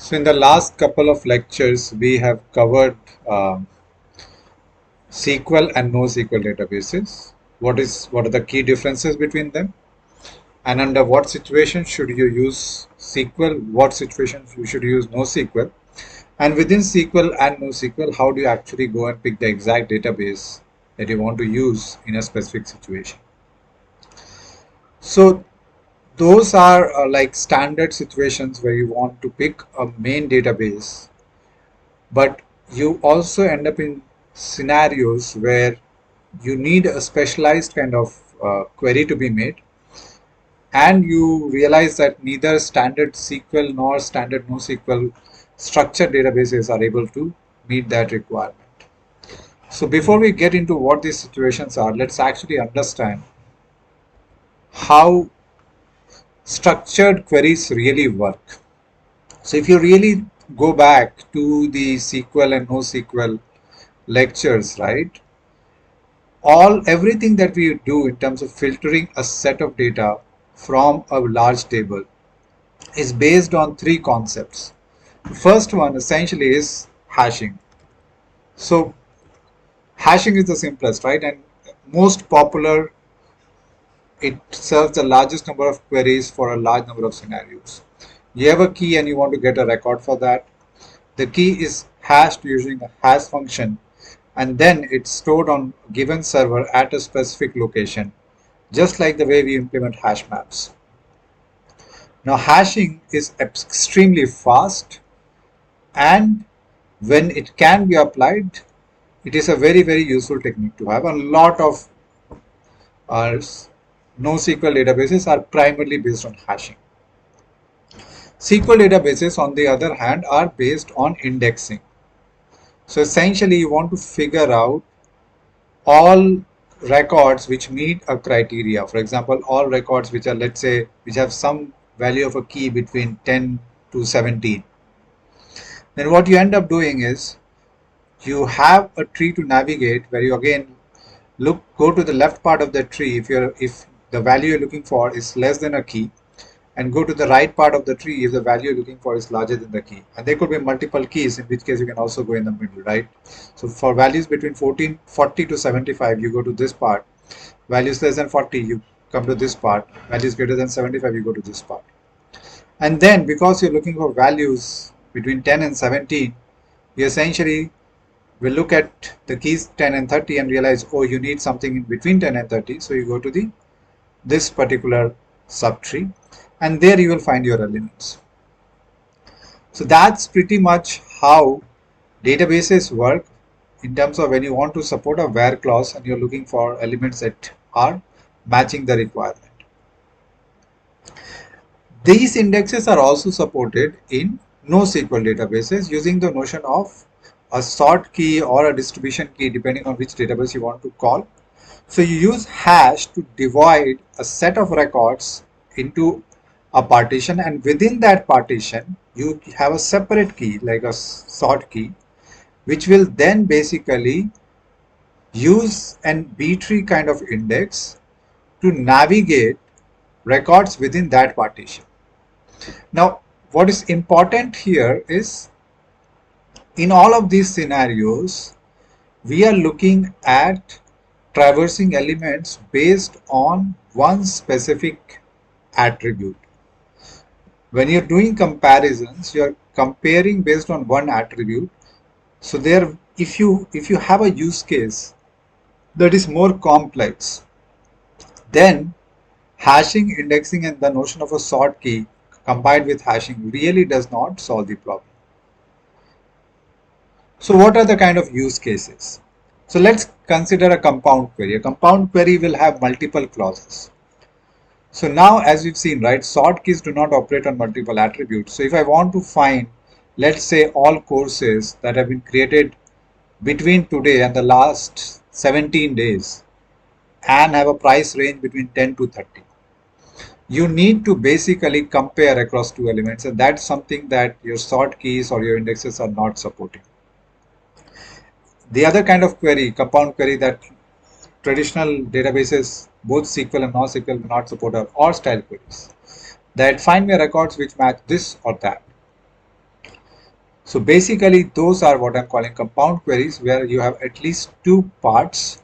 So in the last couple of lectures, we have covered SQL and NoSQL databases. What are the key differences between them? And under what situation should you use SQL? What situations you should use NoSQL? And within SQL and NoSQL, how do you actually go and pick the exact database that you want to use in a specific situation? So those are like standard situations where you want to pick a main database, but you also end up in scenarios where you need a specialized kind of query to be made, and you realize that neither standard SQL nor standard NoSQL structured databases are able to meet that requirement. So before we get into what these situations are, let's actually understand how structured queries really work. So if you really go back to the SQL and NoSQL lectures, right? Everything that we do in terms of filtering a set of data from a large table is based on three concepts. The first one essentially is hashing. So hashing is the simplest, right? And most popular. It serves the largest number of queries for a large number of scenarios. You have a key and you want to get a record for that. The key is hashed using a hash function, and then it's stored on a given server at a specific location, just like the way we implement hash maps. Now hashing is extremely fast, and when it can be applied, it is a very useful technique to have. A lot of our NoSQL databases are primarily based on hashing. SQL databases, on the other hand, are based on indexing. So essentially, you want to figure out all records which meet a criteria. For example, all records which are, let's say, which have some value of a key between 10 to 17. Then what you end up doing is you have a tree to navigate where you again go to the left part of the tree if the value you're looking for is less than a key, and go to the right part of the tree if the value you're looking for is larger than the key. And there could be multiple keys, in which case you can also go in the middle, right? So for values between 40 to 75, you go to this part. Values less than 40, you come to this part. Values greater than 75, you go to this part. And then because you're looking for values between 10 and 17, you essentially will look at the keys 10 and 30 and realize, oh, you need something in between 10 and 30. So you go to this particular subtree, and there you will find your elements. So that's pretty much how databases work in terms of when you want to support a where clause and you're looking for elements that are matching the requirement. These indexes are also supported in NoSQL databases using the notion of a sort key or a distribution key, depending on which database you want to call. So you use hash to divide a set of records into a partition, and within that partition you have a separate key like a sort key, which will then basically use an B tree kind of index to navigate records within that partition. Now what is important here is, in all of these scenarios, we are looking at traversing elements based on one specific attribute. When you're doing comparisons, you're comparing based on one attribute. So there, if you have a use case that is more complex, then hashing, indexing, and the notion of a sort key combined with hashing really does not solve the problem. So what are the kind of use cases? So let's consider a compound query. A compound query will have multiple clauses. So now, as we've seen, right, sort keys do not operate on multiple attributes. So if I want to find, let's say, all courses that have been created between today and the last 17 days and have a price range between 10 to 30, you need to basically compare across two elements, and that's something that your sort keys or your indexes are not supporting. The other kind of query, compound query, that traditional databases, both SQL and NoSQL, do not support, are or style queries that find me records which match this or that. So basically those are what I'm calling compound queries, where you have at least two parts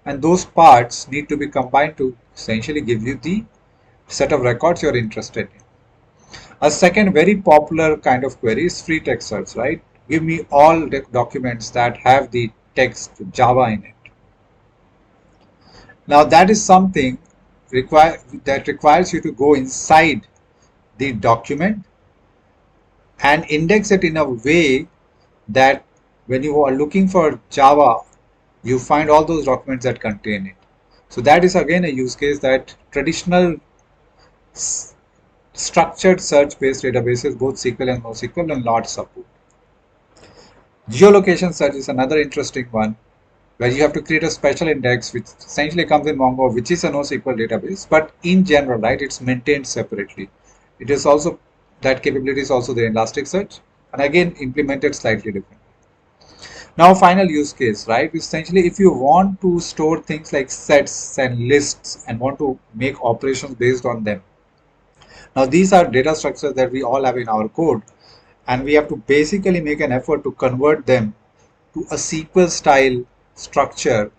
and those parts need to be combined to essentially give you the set of records you're interested in. A second very popular kind of query is free text search, right? Give me all the documents that have the text Java in it. Now that is something that requires you to go inside the document and index it in a way that when you are looking for Java, you find all those documents that contain it. So that is again a use case that traditional structured search-based databases, both SQL and NoSQL, will not support. Geolocation search is another interesting one, where you have to create a special index which essentially comes in Mongo, which is a NoSQL database, but in general, right, it's maintained separately. It is also, that capability is also there in ElasticSearch, and again implemented slightly different. Now, final use case, right? Essentially, if you want to store things like sets and lists and want to make operations based on them. Now, these are data structures that we all have in our code, and we have to basically make an effort to convert them to a SQL style structure,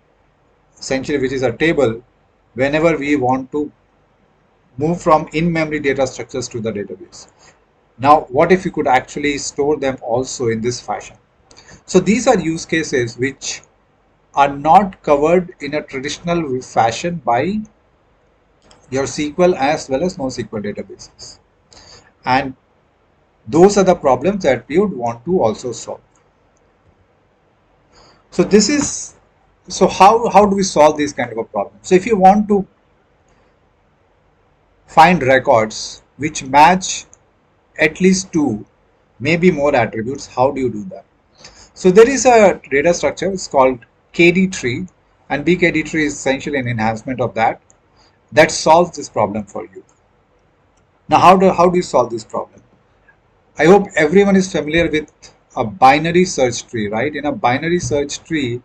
essentially, which is a table, whenever we want to move from in-memory data structures to the database. Now, what if you could actually store them also in this fashion? So these are use cases which are not covered in a traditional fashion by your SQL as well as NoSQL databases. And those are the problems that we would want to also solve. So this is, so how do we solve these kind of a problem? So if you want to find records which match at least two, maybe more attributes, how do you do that? So there is a data structure, it's called KD tree, and BKD tree is essentially an enhancement of that solves this problem for you. Now how do you solve this problem? I hope everyone is familiar with a binary search tree, right? In a binary search tree,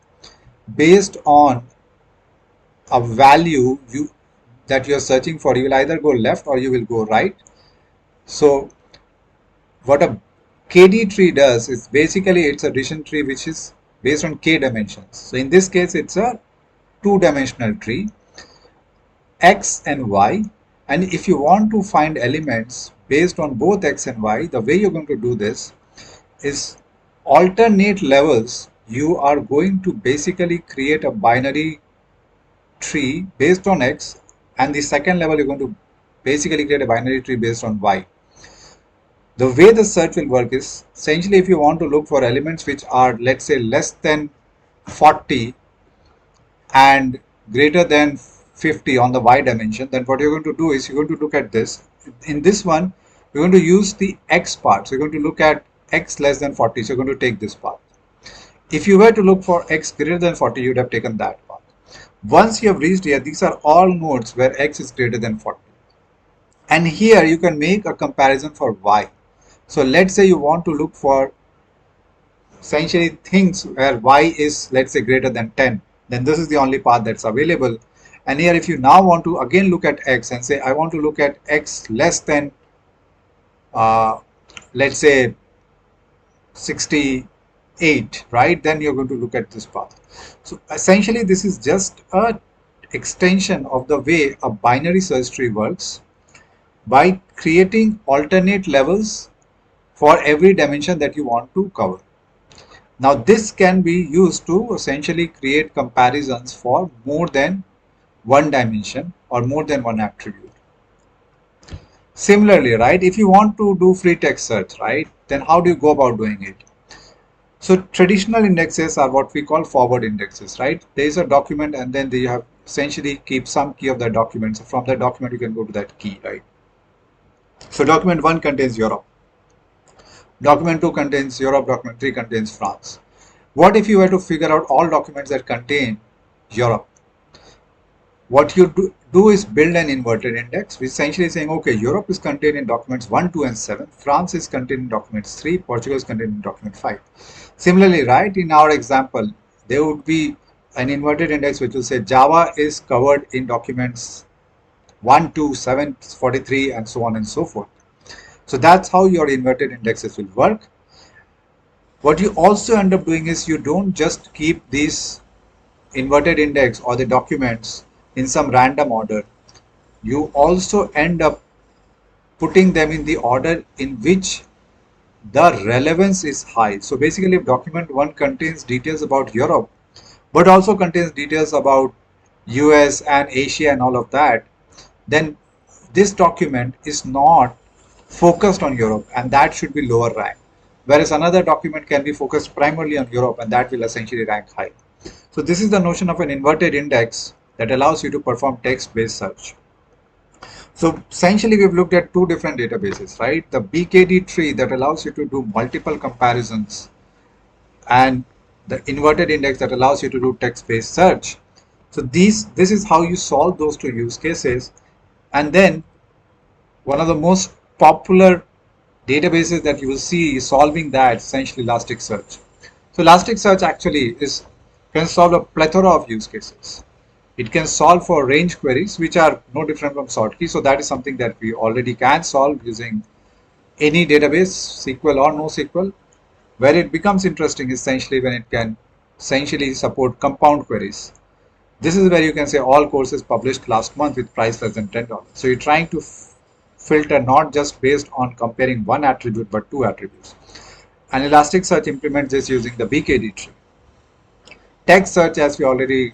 based on a value that you're searching for, you will either go left or you will go right. So what a KD tree does is basically it's a decision tree which is based on k dimensions. So in this case, it's a two-dimensional tree, x and y. And if you want to find elements based on both x and y, the way you're going to do this is alternate levels. You are going to basically create a binary tree based on x, and the second level you're going to basically create a binary tree based on y. The way the search will work is essentially if you want to look for elements which are, let's say, less than 40 and greater than 50 on the y dimension, then what you're going to do is you're going to look at this. In this one, you're going to use the x part. So you're going to look at x less than 40. So you're going to take this path. If you were to look for x greater than 40, you'd have taken that path. Once you have reached here, these are all nodes where x is greater than 40. And here you can make a comparison for y. So let's say you want to look for essentially things where y is, let's say, greater than 10. Then this is the only path that's available. And here if you now want to again look at x and say I want to look at x less than let's say 68, right, then you're going to look at this path. So essentially this is just a extension of the way a binary search tree works by creating alternate levels for every dimension that you want to cover. Now this can be used to essentially create comparisons for more than one dimension or more than one attribute. Similarly, right, if you want to do free text search, right, then how do you go about doing it? So traditional indexes are what we call forward indexes, right? There is a document and then you have essentially keep some key of that document. So from that document, you can go to that key, right? So document 1 contains Europe. Document 2 contains Europe, document 3 contains France. What if you were to figure out all documents that contain Europe? What you do is build an inverted index, which essentially saying, okay, Europe is contained in documents 1, 2, and 7. France is contained in documents 3. Portugal is contained in document 5. Similarly, right, in our example, there would be an inverted index which will say Java is covered in documents 1, 2, 7, 43, and so on and so forth. So that's how your inverted indexes will work. What you also end up doing is you don't just keep these inverted index or the documents in some random order. You also end up putting them in the order in which the relevance is high. So basically, if document 1 contains details about Europe, but also contains details about US and Asia and all of that, then this document is not focused on Europe, and that should be lower rank. Whereas another document can be focused primarily on Europe, and that will essentially rank high. So this is the notion of an inverted index that allows you to perform text-based search. So essentially we've looked at two different databases, right? The BKD tree that allows you to do multiple comparisons, and the inverted index that allows you to do text-based search. So this is how you solve those two use cases. And then one of the most popular databases that you will see solving that essentially Elasticsearch. So Elasticsearch actually can solve a plethora of use cases. It can solve for range queries, which are no different from sort key. So that is something that we already can solve using any database, SQL or NoSQL. Where it becomes interesting is essentially when it can essentially support compound queries. This is where you can say all courses published last month with price less than $10. So you're trying to filter not just based on comparing one attribute but two attributes. And Elasticsearch implements this using the BKD tree. Text search, as we already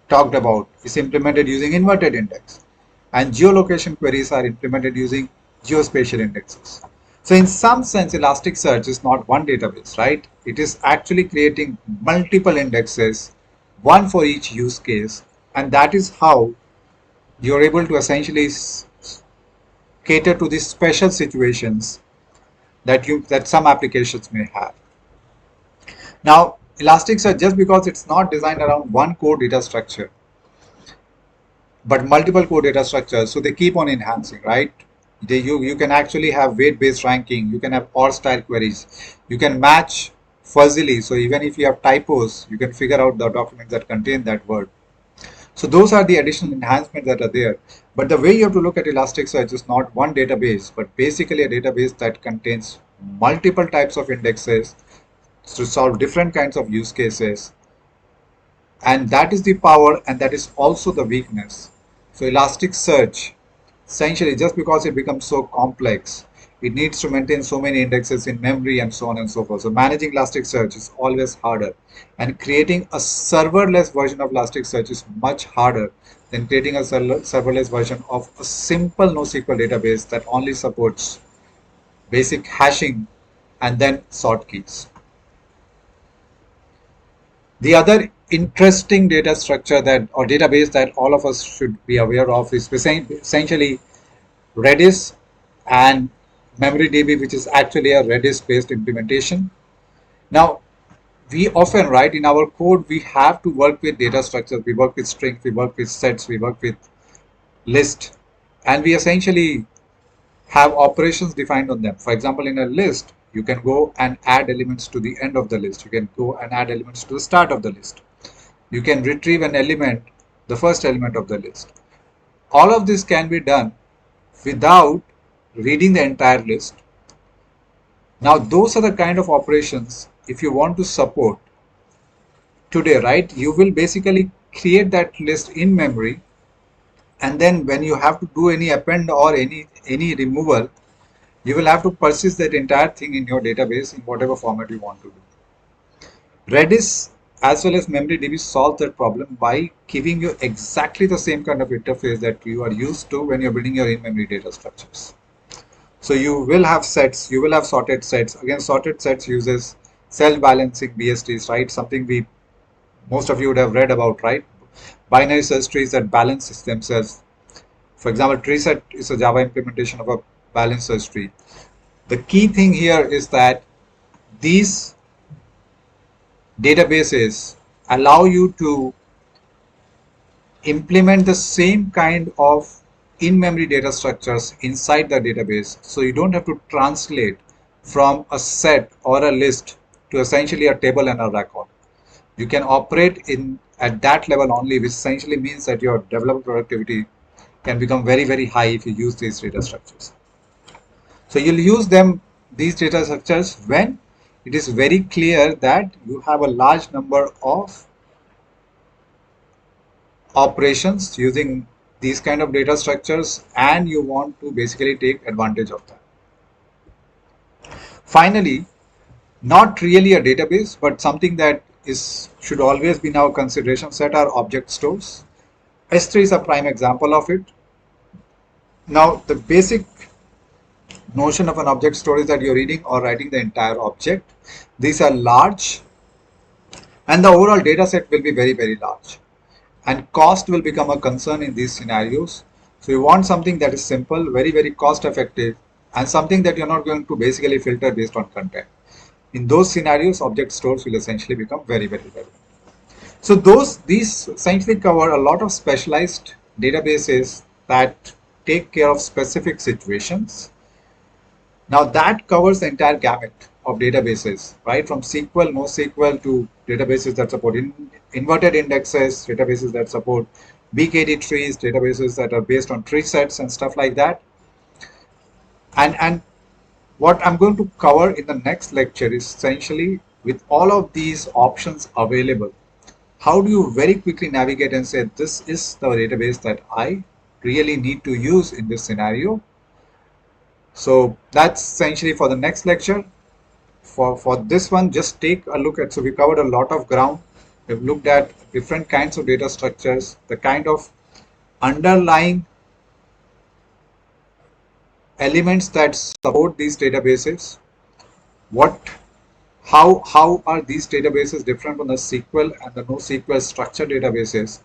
talked about, is implemented using inverted index. And geolocation queries are implemented using geospatial indexes. So in some sense, Elasticsearch is not one database, right? It is actually creating multiple indexes, one for each use case. And that is how you're able to essentially cater to these special situations that some applications may have. Now, Elasticsearch, just because it's not designed around one core data structure, but multiple core data structures, so they keep on enhancing, right? You can actually have weight-based ranking, you can have OR style queries, you can match fuzzily, so even if you have typos, you can figure out the documents that contain that word. So those are the additional enhancements that are there. But the way you have to look at Elasticsearch is not one database, but basically a database that contains multiple types of indexes to solve different kinds of use cases. And that is the power, and that is also the weakness. So Elasticsearch, essentially, just because it becomes so complex, it needs to maintain so many indexes in memory and so on and so forth. So managing Elasticsearch is always harder, and creating a serverless version of Elasticsearch is much harder than creating a serverless version of a simple NoSQL database that only supports basic hashing and then sort keys. The other interesting data structure that or database that all of us should be aware of is essentially Redis and MemoryDB, which is actually a Redis-based implementation. Now, we often, right, in our code, we have to work with data structures. We work with strings, we work with sets, we work with list, and we essentially have operations defined on them. For example, in a list, you can go and add elements to the end of the list. You can go and add elements to the start of the list. You can retrieve an element, the first element of the list. All of this can be done without reading the entire list. Now, those are the kind of operations, if you want to support today, right, you will basically create that list in memory, and then when you have to do any append or any removal, you will have to persist that entire thing in your database in whatever format you want to do. Redis as well as MemoryDB solve that problem by giving you exactly the same kind of interface that you are used to when you're building your in-memory data structures. So you will have sets, you will have sorted sets. Again, sorted sets uses self-balancing BSTs, right? Something most of you would have read about, right? Binary search trees that balance themselves. For example, treeset is a Java implementation of a balanced search tree. The key thing here is that these databases allow you to implement the same kind of in-memory data structures inside the database, so you don't have to translate from a set or a list to essentially a table and a record. You can operate at that level only, which essentially means that your developer productivity can become very, very high if you use these data structures. So you'll use these data structures when it is very clear that you have a large number of operations using these kind of data structures and you want to basically take advantage of that. Finally, not really a database, but something that should always be in our consideration set are object stores. S3 is a prime example of it. Now, the basic notion of an object store is that you're reading or writing the entire object. These are large and the overall data set will be very, very large. And cost will become a concern in these scenarios. So you want something that is simple, very, very cost effective, and something that you're not going to basically filter based on content. In those scenarios, object stores will essentially become very, very relevant. So these essentially cover a lot of specialized databases that take care of specific situations. Now that covers the entire gamut of databases, right? From SQL, NoSQL to databases that support inverted indexes, databases that support BKD trees, databases that are based on tree sets and stuff like that. And what I'm going to cover in the next lecture is essentially with all of these options available, how do you very quickly navigate and say, this is the database that I really need to use in this scenario. So that's essentially for the next lecture. For this one, just take a look at, so we covered a lot of ground. We've looked at different kinds of data structures, the kind of underlying elements that support these databases, how are these databases different from the SQL and the NoSQL structured databases,